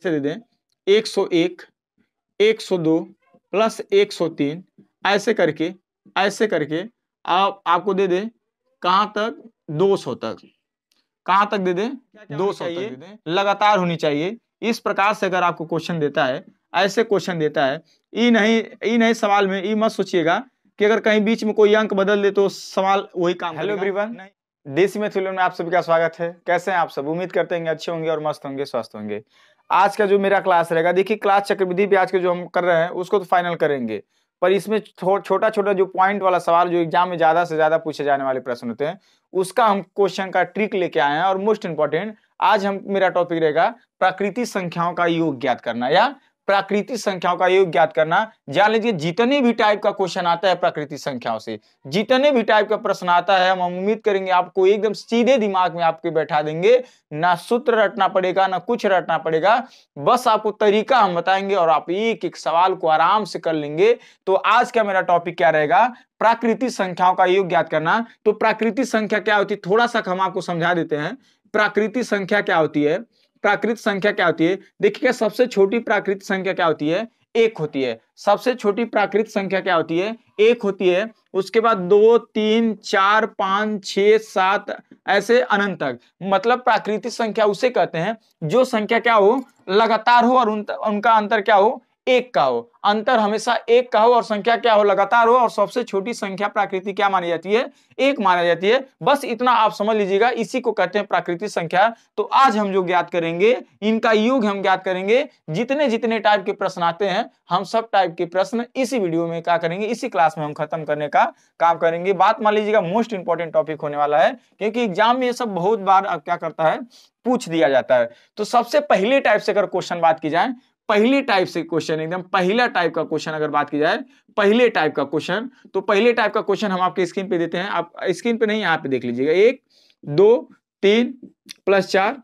से दे दें 101, 102 प्लस 103, ऐसे करके आपको दे दें कहां तक, 200 तक। कहां तक दे दें, 200 तक दे दें। लगातार होनी चाहिए। इस प्रकार से अगर आपको क्वेश्चन देता है, ऐसे क्वेश्चन देता है, ई नहीं सवाल में ई मत सोचिएगा कि अगर कहीं बीच में कोई अंक बदल दे तो सवाल वही काम। हेलो एवरीवन, देसी मैथमेटिक्स में आप सभी का स्वागत है। कैसे हैं आप सब? उम्मीद करते हैं अच्छे होंगे और मस्त होंगे, स्वस्थ होंगे। आज का जो मेरा क्लास रहेगा, देखिए क्लास चक्रवृद्धि पे आज के जो हम कर रहे हैं उसको तो फाइनल करेंगे, पर इसमें छोटा छोटा जो पॉइंट वाला सवाल जो एग्जाम में ज्यादा से ज्यादा पूछे जाने वाले प्रश्न होते हैं, उसका हम क्वेश्चन का ट्रिक लेके आए हैं। और मोस्ट इंपॉर्टेंट आज मेरा टॉपिक रहेगा प्राकृतिक संख्याओं का योग ज्ञात करना, या प्राकृतिक संख्याओं का योग ज्ञात करना। जान लीजिए जितने भी टाइप का क्वेश्चन आता है प्राकृतिक संख्याओं से, जितने भी टाइप का प्रश्न आता है, हम उम्मीद करेंगे आपको एकदम सीधे दिमाग में आपके बैठा देंगे। ना सूत्र रटना पड़ेगा, ना कुछ रटना पड़ेगा, बस आपको तरीका हम बताएंगे और आप एक एक सवाल को आराम से कर लेंगे। तो आज का मेरा टॉपिक क्या रहेगा, प्राकृतिक संख्याओं का योग ज्ञात करना। तो प्राकृतिक संख्या क्या होती है, थोड़ा सा हम आपको समझा देते हैं। प्राकृतिक संख्या क्या होती है, प्राकृतिक संख्या क्या होती है? देखिए सबसे छोटी प्राकृतिक संख्या क्या होती है, 1 होती है। सबसे छोटी प्राकृतिक संख्या क्या होती है, 1 होती है। उसके बाद 2, 3, 4, 5, 6, 7 ऐसे अनंत तक। मतलब प्राकृतिक संख्या उसे कहते हैं जो संख्या क्या हो, लगातार हो और उनका अंतर क्या हो, 1 का हो। अंतर हमेशा 1 का हो और संख्या क्या हो, लगातार हो। और सबसे छोटी संख्या प्राकृतिक क्या मानी जाती है, 1 माना जाती है। बस इतना आप समझ लीजिएगा, इसी को कहते हैं प्राकृतिक संख्या। तो आज हम जो ज्ञात करेंगे, इनका योग हम ज्ञात करेंगे। जितने जितने टाइप के प्रश्न आते हैं, हम सब टाइप के प्रश्न इसी वीडियो में क्या करेंगे, इसी क्लास में हम खत्म करने का काम करेंगे। बात मान लीजिएगा मोस्ट इंपॉर्टेंट टॉपिक होने वाला है, क्योंकि एग्जाम में ये सब बहुत बार क्या करता है, पूछ दिया जाता है। तो सबसे पहले टाइप से अगर क्वेश्चन बात की जाए, पहले टाइप से क्वेश्चन, एकदम पहला टाइप का क्वेश्चन अगर बात की जाए, पहले टाइप का क्वेश्चन, तो पहले टाइप का क्वेश्चन हम आपके स्क्रीन पे देते हैं। आप स्क्रीन पे नहीं, यहाँ पे देख लीजिएगा। 1, 2, 3 प्लस 4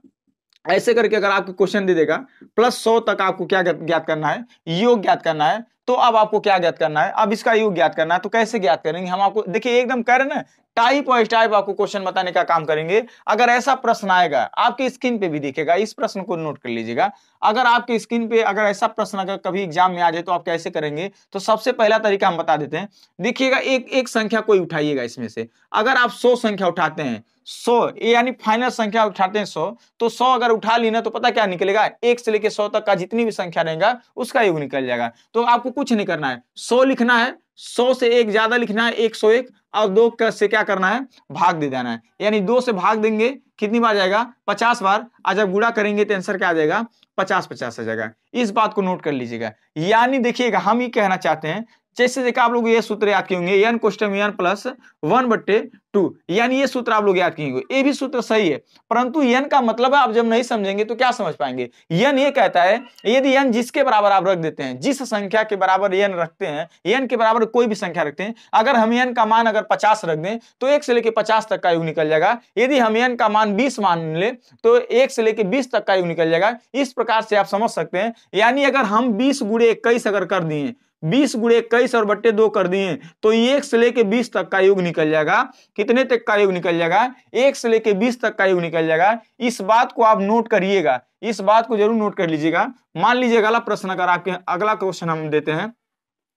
ऐसे करके अगर आपको क्वेश्चन दे देगा, प्लस 100 तक आपको क्या ज्ञात करना है, योग ज्ञात करना है। तो अब आपको क्या ज्ञात करना है, अब इसका योग ज्ञात करना है। तो कैसे ज्ञात करेंगे हम, आपको देखिए एकदम कह रहे हैं ना, टाइप वाइज टाइप आपको क्वेश्चन बताने का काम करेंगे। अगर ऐसा प्रश्न आएगा, आपके स्क्रीन पे भी दिखेगा, इस प्रश्न को नोट कर लीजिएगा। अगर आपके स्क्रीन पे अगर ऐसा प्रश्न अगर कभी एग्जाम में आ जाए तो आप कैसे करेंगे, तो सबसे पहला तरीका हम बता देते हैं। देखिएगा एक संख्या कोई उठाइएगा, इसमें से अगर आप 100 संख्या उठाते हैं, 100 यानी फाइनल संख्या उठाते हैं 100, तो 100 अगर उठा ली ना, तो पता क्या निकलेगा, 1 से लेकर 100 तक का जितनी भी संख्या रहेगा उसका योग निकल जाएगा। तो आपको कुछ नहीं करना है, 100 लिखना है, 100 से 1 ज्यादा लिखना है 101, और 2 से क्या करना है, भाग दे देना है। यानी 2 से भाग देंगे कितनी बार जाएगा, 50 बार। आज जब गुणा करेंगे तो आंसर क्या आ जाएगा, 50 आ जाएगा। इस बात को नोट कर लीजिएगा। यानी देखिएगा हम ये कहना चाहते हैं, जैसे देखा आप लोग ये सूत्र याद किए होंगे, n कोष्टक में n प्लस 1/2, यानी ये सूत्र आप लोग याद किए होंगे। ये भी सूत्र सही है, परंतु n का मतलब है आप जब नहीं समझेंगे तो क्या समझ पाएंगे। n ये कहता है, यदि n जिसके बराबर आप रख देते हैं, जिस संख्या के बराबर n रखते हैं, n के बराबर कोई भी संख्या रखते हैं, अगर हम n का मान अगर 50 रख दें तो 1 से लेकर 50 तक का योग निकल जाएगा। यदि हम n का मान 20 मान ले तो 1 से लेकर 20 तक का योग निकल जाएगा। इस प्रकार से आप समझ सकते हैं। यानी अगर हम 20 गुणे 21 अगर कर दिए, 20 गुणे 21 और बट्टे 2 कर दिए, तो 1 से लेके 20 तक का योग निकल जाएगा। कितने तक का योग निकल जाएगा, 1 से लेके 20 तक का योग निकल जाएगा। इस बात को आप नोट करिएगा, इस बात को जरूर नोट कर लीजिएगा। मान लीजिए अगला प्रश्न अगर आपके, अगला क्वेश्चन हम देते हैं,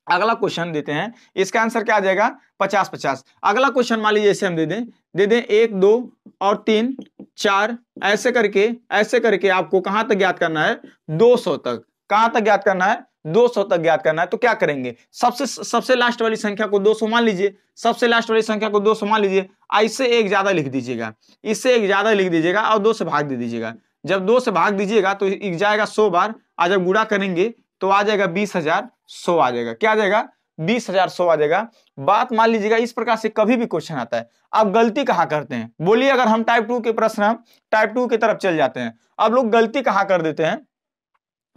अगला क्वेश्चन देते हैं, इसका आंसर क्या आ जाएगा, 50। अगला क्वेश्चन मान लीजिए ऐसे हम दे दें 1, 2 और 3, 4 ऐसे करके आपको कहां तक ज्ञात करना है, 200 तक। कहां तक ज्ञात करना है, 200 तक ज्ञात करना है। तो क्या करेंगे, सबसे लास्ट वाली संख्या को 200 मान लीजिए, सबसे लास्ट वाली संख्या को 200 मान लीजिए। इससे एक ज्यादा लिख दीजिएगा, इससे एक ज्यादा लिख दीजिएगा और 2 से भाग दे दीजिएगा। जब 2 से भाग दीजिएगा तो जाएगा 100 बार, आज जब गुणा करेंगे तो आ जाएगा 20,100 आ जाएगा। क्या आ जाएगा, 20,100 आ जाएगा। बात मान लीजिएगा, इस प्रकार से कभी भी क्वेश्चन आता है, आप गलती कहां करते हैं, बोलिए। अगर हम टाइप 2 के प्रश्न, हम टाइप 2 की तरफ चल जाते हैं, अब लोग गलती कहां कर देते हैं,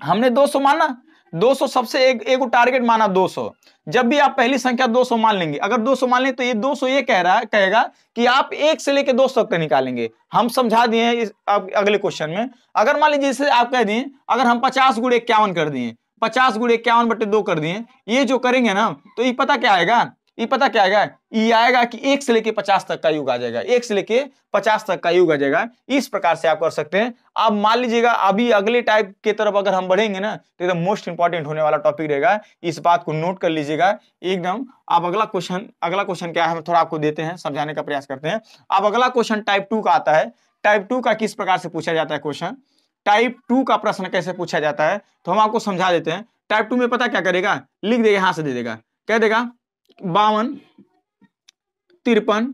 हमने 200 माना, 200 सबसे एक टारगेट माना 200। जब भी आप पहली संख्या 200 मान लेंगे, अगर 200 मान लें तो ये 200 ये कहेगा कि आप 1 से लेके 200 तक निकालेंगे। हम समझा दिए हैं अगले क्वेश्चन में। अगर मान लीजिए जैसे आप कह दिए, अगर हम 50 गुणे 51 कर दिए, 50 गुणे 51/2 कर दिए, ये जो करेंगे ना, तो ये पता क्या आएगा, ये पता क्या आएगा, ये आएगा कि 1 से लेके 50 तक का युग आ जाएगा, 1 से लेके 50 तक का युग आ जाएगा। इस प्रकार से आप कर सकते हैं। अब मान लीजिएगा अभी अगले टाइप की तरफ अगर हम बढ़ेंगे ना तो एकदम मोस्ट इंपॉर्टेंट होने वाला टॉपिक रहेगा, इस बात को नोट कर लीजिएगा एकदम। अब अगला क्वेश्चन क्या है हम थोड़ा आपको देते हैं, समझाने का प्रयास करते हैं। अब अगला क्वेश्चन टाइप 2 का आता है। टाइप 2 का किस प्रकार से पूछा जाता है क्वेश्चन, टाइप 2 का प्रश्न कैसे पूछा जाता है तो हम आपको समझा देते हैं। टाइप 2 में पता क्या करेगा, लिख देगा, यहां से दे देगा, कह देगा 52, 53,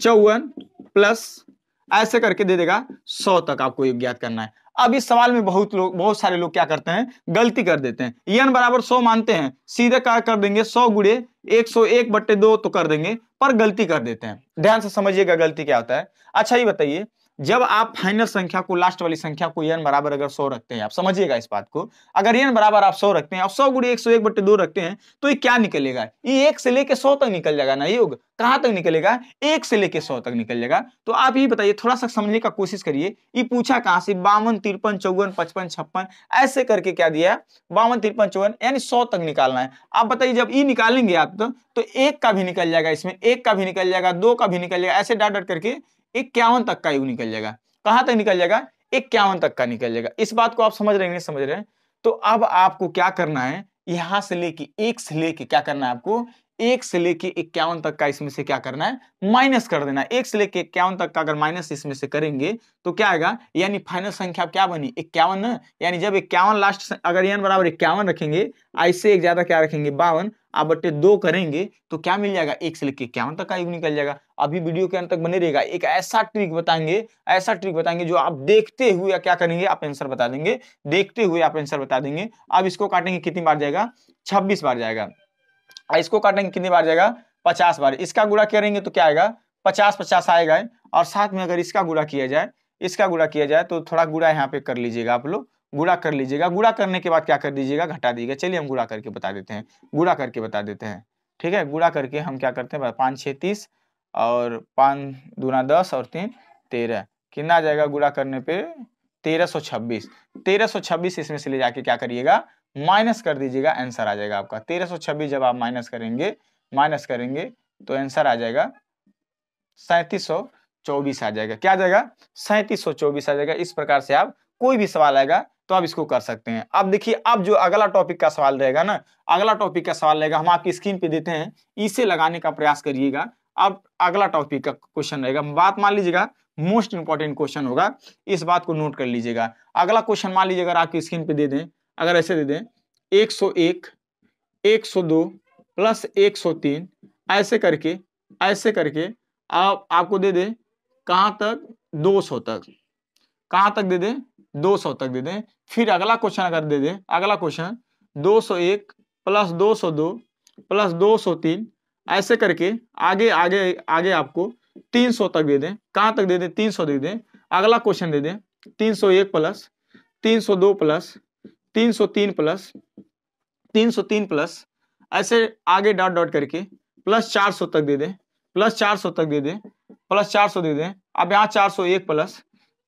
54 प्लस ऐसे करके दे देगा 100 तक आपको ये ज्ञात करना है। अब इस सवाल में बहुत सारे लोग क्या करते हैं, गलती कर देते हैं। n बराबर 100 मानते हैं, सीधे क्या कर देंगे 100 गुणे 101/2 तो कर देंगे, पर गलती कर देते हैं। ध्यान से समझिएगा गलती क्या होता है। अच्छा ये बताइए, जब आप फाइनल संख्या को, लास्ट वाली संख्या को n बराबर अगर 100 रखते हैं, आप समझिएगा इस बात को, अगर n बराबर आप 100 रखते हैं और 100 गुणे 101/2 रखते हैं तो ये क्या निकलेगा, ये 1 से लेके 100 तक निकल जाएगा ना। योग कहां तक निकलेगा, 1 से लेके 100 तक निकल जाएगा। तो आप ये बताइए, थोड़ा सा समझने का कोशिश करिए, ये पूछा कहां से, 52, 53, 54, 55, 56 ऐसे करके क्या दिया, 52, 53, 54 यानी 100 तक निकालना है। आप बताइए जब ये निकालेंगे आप तो 1 का भी निकल जाएगा, इसमें 1 का भी निकल जाएगा, 2 का भी निकल जाएगा, ऐसे डाट डाट करके 51 तक का योग निकल जाएगा। कहां तक निकल जाएगा, 51 तक का निकल जाएगा। इस बात को आप समझ रहे हैं, नहीं समझ रहे हैं? तो अब आपको क्या करना है, यहां से लेके 1 से लेके क्या करना है आपको, 1 से लेके 51 तक का इसमें से क्या करना है, माइनस कर देना है। 1 से लेके 51 तक का अगर माइनस इसमें से करेंगे तो क्या आएगा, यानी फाइनल संख्या क्या बनी, 51 ना। यानी जब 51 लास्ट, अगर n बराबर 51 रखेंगे, ऐसे एक ज्यादा क्या रखेंगे 52, आप बट्टे 2 करेंगे तो क्या मिल जाएगा, 1 से लेके 51 तक का योग निकल जाएगा। अभी वीडियो के अंत तक बने रहेगा, एक ऐसा ट्रिक बताएंगे जो आप देखते हुए क्या करेंगे, आप आंसर बता देंगे, देखते हुए आप आंसर बता देंगे। अब इसको काटेंगे कितनी बार जाएगा, 26 बार जाएगा। इसको काटेंगे कितनी बार जाएगा, 50 बार। इसका गुणा करेंगे तो क्या आएगा, 50 50 आएगा। और साथ में अगर इसका गुणा किया जाए तो थोड़ा गुणा यहाँ पे कर लीजिएगा, आप लोग गुणा कर लीजिएगा। गुणा करने के बाद क्या कर दीजिएगा, घटा दीजिएगा। चलिए हम गुणा करके बता देते हैं, ठीक है। गुणा करके हम क्या करते हैं, 5 6 30 और 5 दूना 10 और 3 13, कितना आ जाएगा गुणा करने पे 1326। इसमें से ले जाके क्या करिएगा, माइनस कर दीजिएगा, आंसर आ जाएगा आपका 1326। जब आप माइनस करेंगे तो आंसर आ जाएगा 3724 आ जाएगा। क्या आ जाएगा, 3724 आ जाएगा। इस प्रकार से आप कोई भी सवाल आएगा तो आप इसको कर सकते हैं। अब देखिए, अब जो अगला टॉपिक का सवाल रहेगा ना, हम आपकी स्क्रीन पे देते हैं, इसे लगाने का प्रयास करिएगा। अब अगला टॉपिक का क्वेश्चन रहेगा, बात मान लीजिएगा मोस्ट इंपॉर्टेंट क्वेश्चन होगा, इस बात को नोट कर लीजिएगा। अगला क्वेश्चन मान लीजिए अगर आपकी स्क्रीन पे दे दें, अगर ऐसे दे दें 101, 102 प्लस 103 ऐसे करके आपको दे दें कहां तक, 200 तक। कहां तक दे दें, 200 तक दे दें। फिर अगला क्वेश्चन अगर दे दें, अगला क्वेश्चन 201 प्लस 202 प्लस 203 ऐसे करके आगे आगे आगे आपको 300 तक दे दें। कहां तक दे दें, 300 दे दें। अगला क्वेश्चन दे दें 301 प्लस 302 प्लस 303 प्लस 303 प्लस ऐसे आगे डॉट डॉट करके प्लस 400 तक दे दें, प्लस 400 तक दे दें, प्लस 400 दे दें। अब यहाँ 401 प्लस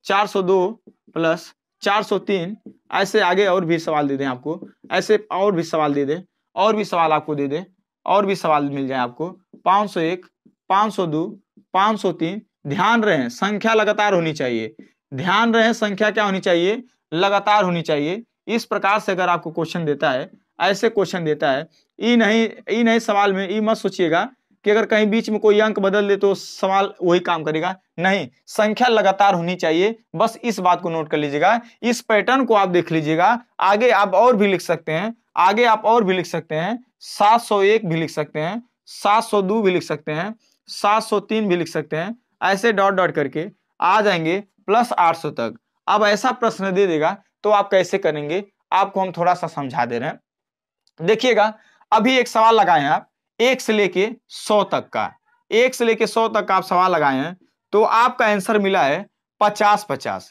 402 प्लस 403 ऐसे आगे और भी सवाल दे दें आपको, ऐसे और भी सवाल दे दें, और भी सवाल आपको दे दें, और भी सवाल मिल जाए आपको 501 502 503। ध्यान रहे संख्या लगातार होनी चाहिए, ध्यान रहे संख्या क्या होनी चाहिए, लगातार होनी चाहिए। इस प्रकार से अगर आपको क्वेश्चन देता है, ऐसे क्वेश्चन देता है, ई नहीं सवाल में ई मत सोचिएगा कि अगर कहीं बीच में कोई अंक बदल दे तो सवाल वही काम करेगा, नहीं, संख्या लगातार होनी चाहिए। बस इस बात को नोट कर लीजिएगा, इस पैटर्न को आप देख लीजिएगा। आगे आप और भी लिख सकते हैं, 701 भी लिख सकते हैं, 702 भी लिख सकते हैं, 703 भी लिख सकते हैं, ऐसे डॉट डॉट करके आ जाएंगे प्लस 800 तक। अब ऐसा प्रश्न दे देगा तो आप कैसे करेंगे, आपको हम थोड़ा सा समझा दे रहे हैं। देखिएगा, अभी एक सवाल लगाए हैं आप 1 से लेके 100 तक का, 1 से लेके 100 तक का आप सवाल लगाए हैं, तो आपका आंसर मिला है 50-50।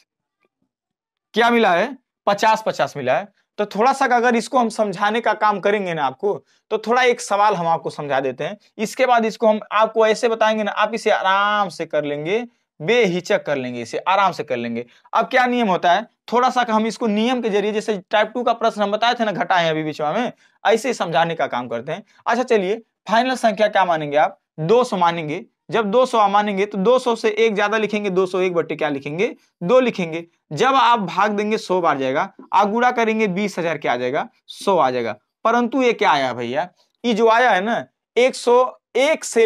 क्या मिला है, 50-50 मिला है। तो थोड़ा सा अगर इसको हम समझाने का काम करेंगे ना आपको, तो थोड़ा एक सवाल हम आपको समझा देते हैं। इसके बाद इसको हम आपको ऐसे बताएंगे ना, आप इसे आराम से कर लेंगे, बेहिचक कर लेंगे, इसे आराम से कर लेंगे। अब क्या नियम होता है, थोड़ा सा हम इसको नियम के जरिए, जैसे टाइप 2 का प्रश्न हम बताए थे ना, घटाए अभी बीच में, ऐसे ही समझाने का काम करते हैं। अच्छा चलिए, फाइनल संख्या क्या मानेंगे आप, 200 मानेंगे। जब 200 मानेंगे तो 200 से एक ज्यादा लिखेंगे, 201 बट्टे क्या लिखेंगे, 2 लिखेंगे। जब आप भाग देंगे 100 बार जाएगा, आप गुणा करेंगे 20,000 क्या आ जाएगा, 100 आ जाएगा। परंतु ये क्या आया भैया, ये जो आया है ना 101 से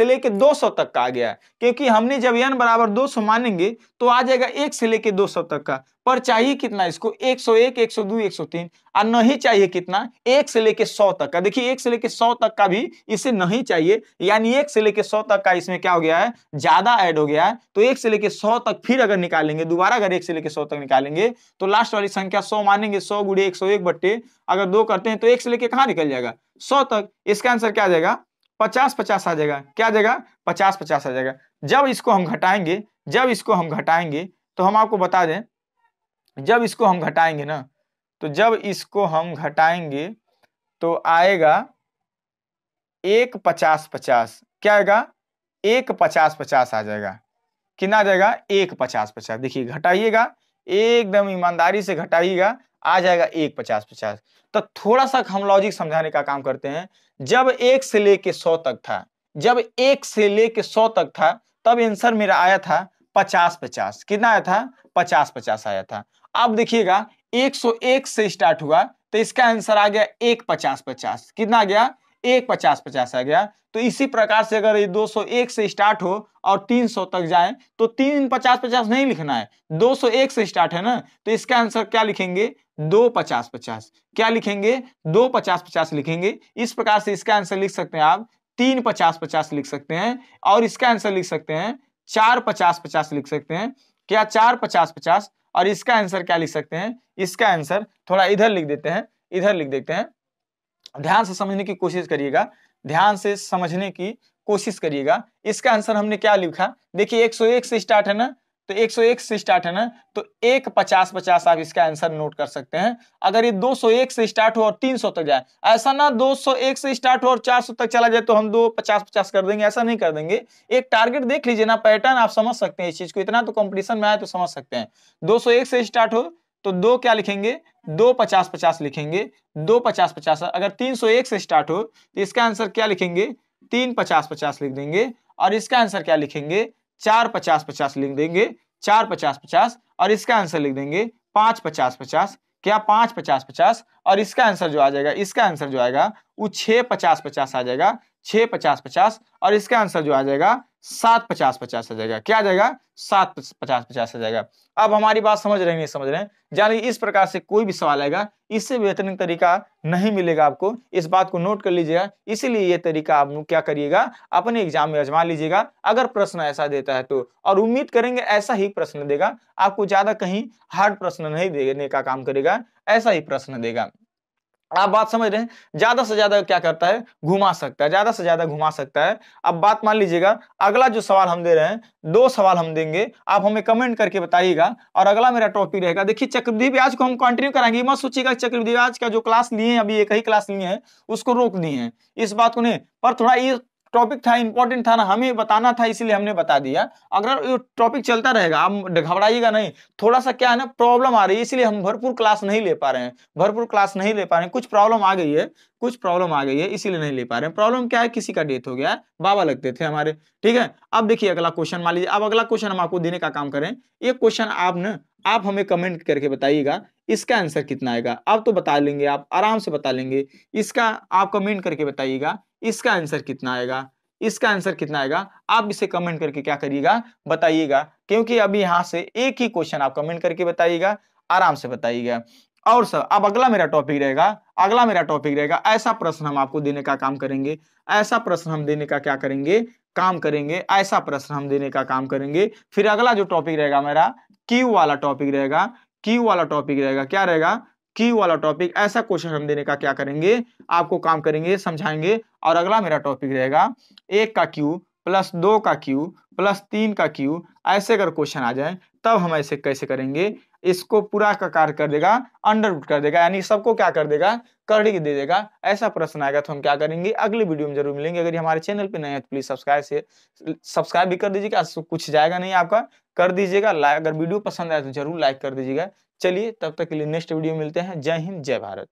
लेके 200 तक का आ गया है, क्योंकि हमने जब n बराबर 200 मानेंगे तो आ जाएगा 1 से लेके 200 तक का। पर चाहिए कितना इसको, 101, 102, 103, और नहीं चाहिए कितना, 1 से लेके 100 तक का। देखिए 1 से लेके 100 तक का भी इसे नहीं चाहिए, यानी 1 से लेके 100 तक का इसमें क्या हो गया है, ज्यादा ऐड हो गया है। तो 1 से लेके 100 तक फिर अगर निकालेंगे, दोबारा अगर 1 से लेके 100 तक निकालेंगे तो लास्ट वाली संख्या 100 मानेंगे, 100 गुणे 101 बट्टे अगर 2 करते हैं तो 1 से लेके कहां निकल जाएगा, 100 तक। इसका आंसर क्या आ जाएगा, 50-50 आ जाएगा। क्या आ जाएगा, 50-50 आ जाएगा। जब इसको हम घटाएंगे तो हम आपको बता दें, जब इसको हम घटाएंगे ना, तो जब इसको हम घटाएंगे तो आएगा 1 50-50। क्या आएगा, 1 50-50 आ जाएगा। कितना आ जाएगा, 1 50-50। देखिए घटाइएगा, एकदम ईमानदारी से घटाइएगा, आ जाएगा 1 50-50। तो थोड़ा सा हम लॉजिक समझाने का काम करते हैं। जब 1 से लेके 100 तक था, जब 1 से लेके 100 तक था, तब आंसर मेरा आया था 50-50। कितना आया था, 50-50 आया था। अब देखिएगा 101 से स्टार्ट हुआ तो इसका आंसर आ गया 1 50-50। कितना आ गया, 1 50-50 आ गया। तो इसी प्रकार से अगर ये 201 से स्टार्ट हो और 300 तक जाए तो 3 50-50 नहीं लिखना है, 201 से स्टार्ट है ना, तो इसका आंसर क्या लिखेंगे, 2 50-50। क्या लिखेंगे, 2 50-50 लिखेंगे। इस प्रकार से इसका आंसर लिख सकते हैं आप 3 50-50 लिख सकते हैं, और इसका आंसर लिख सकते हैं 4 50-50 लिख सकते हैं। क्या, 4 50-50। और इसका आंसर क्या लिख सकते हैं, इसका आंसर थोड़ा इधर लिख देते हैं, इधर लिख देते हैं। ध्यान से समझने की कोशिश करिएगा, ध्यान से समझने की कोशिश करिएगा। इसका आंसर हमने क्या लिखा, देखिए 101 से स्टार्ट है ना, तो 101 से स्टार्ट है ना, तो 1 50-50 आप इसका आंसर नोट कर सकते हैं। अगर ये 201 से स्टार्ट हो और 300 तक जाए, ऐसा ना 201 से स्टार्ट हो और 400 तक चला जाए तो हम 2 50-50 कर देंगे, ऐसा नहीं कर देंगे। एक टारगेट देख लीजिए ना, पैटर्न आप समझ सकते हैं इस चीज को, इतना तो कंपटीशन में आए तो समझ सकते हैं। 201 से स्टार्ट हो तो 2 क्या लिखेंगे, 2 50-50 लिखेंगे, 2 50-50। अगर 301 से स्टार्ट हो तो इसका आंसर क्या लिखेंगे, 3 50-50 लिख देंगे। और इसका आंसर क्या लिखेंगे, 4 50-50 लिख देंगे, 4 50-50। और इसका आंसर लिख देंगे 5 50-50। क्या, 5 50-50। और इसका आंसर जो आ जाएगा, इसका आंसर जो आएगा वो 6 50-50 आ जाएगा, 6 50-50। और इसका आंसर जो आ जाएगा 7 50-50 आ जाएगा। क्या आ जाएगा, 7 50-50 आ जाएगा। अब हमारी बात समझ रहे हैं, नहीं समझ रहे हैं, यानी इस प्रकार से कोई भी सवाल आएगा, इससे बेहतरीन तरीका नहीं मिलेगा आपको, इस बात को नोट कर लीजिएगा। इसीलिए ये तरीका आप क्या करिएगा, अपने एग्जाम में आजमा लीजिएगा, अगर प्रश्न ऐसा देता है तो। और उम्मीद करेंगे ऐसा ही प्रश्न देगा, आपको ज्यादा कहीं हार्ड प्रश्न नहीं देने का काम करेगा, ऐसा ही प्रश्न देगा। आप बात समझ रहे हैं, ज्यादा से ज्यादा क्या करता है, घुमा सकता है, ज्यादा से ज्यादा घुमा सकता है। अब बात मान लीजिएगा, अगला जो सवाल हम दे रहे हैं, 2 सवाल हम देंगे, आप हमें कमेंट करके बताइएगा। और अगला मेरा टॉपिक रहेगा, देखिए चक्रवृद्धि ब्याज को हम कंटिन्यू कराएंगे, मत सोचिएगा चक्रवृद्धि ब्याज का जो क्लास लिए हैं, अभी एक ही क्लास लिए हैं, उसको रोक दिए हैं, इस बात को नहीं। पर थोड़ा ये टॉपिक था, इंपॉर्टेंट था ना, हमें बताना था, इसीलिए हमने बता दिया। अगर ये टॉपिक चलता रहेगा, आप घबराइएगा नहीं। थोड़ा सा क्या है ना, प्रॉब्लम आ रही है, इसलिए हम भरपूर क्लास नहीं ले पा रहे हैं, भरपूर क्लास नहीं ले पा रहे हैं। कुछ प्रॉब्लम आ गई है, कुछ प्रॉब्लम आ गई है, इसीलिए नहीं ले पा रहे हैं। प्रॉब्लम क्या है, किसी का डेथ हो गया है, बाबा लगते थे हमारे, ठीक है। अब देखिए अगला क्वेश्चन मान लीजिए, अब अगला क्वेश्चन हम आपको देने का काम करें। ये क्वेश्चन आप ना, आप हमें कमेंट करके बताइएगा इसका आंसर कितना आएगा। अब तो बता लेंगे, आप आराम से बता लेंगे। इसका आप कमेंट करके बताइएगा इसका आंसर कितना आएगा, इसका आंसर कितना आएगा। आप इसे कमेंट करके क्या करिएगा, बताइएगा। क्योंकि अभी यहां से एक ही क्वेश्चन आप कमेंट करके बताइएगा, आराम से बताइएगा। और सर अब अगला मेरा टॉपिक रहेगा, अगला मेरा टॉपिक रहेगा, ऐसा प्रश्न हम आपको देने का काम करेंगे, ऐसा प्रश्न हम देने का क्या करेंगे, काम करेंगे, ऐसा प्रश्न हम देने का काम करेंगे। फिर अगला जो टॉपिक रहेगा मेरा, क्यू वाला टॉपिक रहेगा, क्यू वाला टॉपिक रहेगा, क्या रहेगा, क्यू वाला टॉपिक। ऐसा क्वेश्चन हम देने का क्या करेंगे, आपको काम करेंगे, समझाएंगे। और अगला मेरा टॉपिक रहेगा 1 का क्यू प्लस 2 का क्यू प्लस 3 का क्यू। ऐसे अगर क्वेश्चन आ जाए तब हम ऐसे कैसे करेंगे, इसको पूरा का कार्य कर देगा, अंडर रूट कर देगा, यानी सबको क्या कर देगा, करड़ी दे देगा। ऐसा प्रश्न आएगा तो हम क्या करेंगे, अगली वीडियो में जरूर मिलेंगे। अगर हमारे चैनल पे नए हैं तो प्लीज सब्सक्राइब भी कर दीजिएगा, कुछ जाएगा नहीं आपका, कर दीजिएगा। अगर वीडियो पसंद आए तो जरूर लाइक कर दीजिएगा। चलिए तब तक के लिए नेक्स्ट वीडियो मिलते हैं। जय हिंद, जय भारत।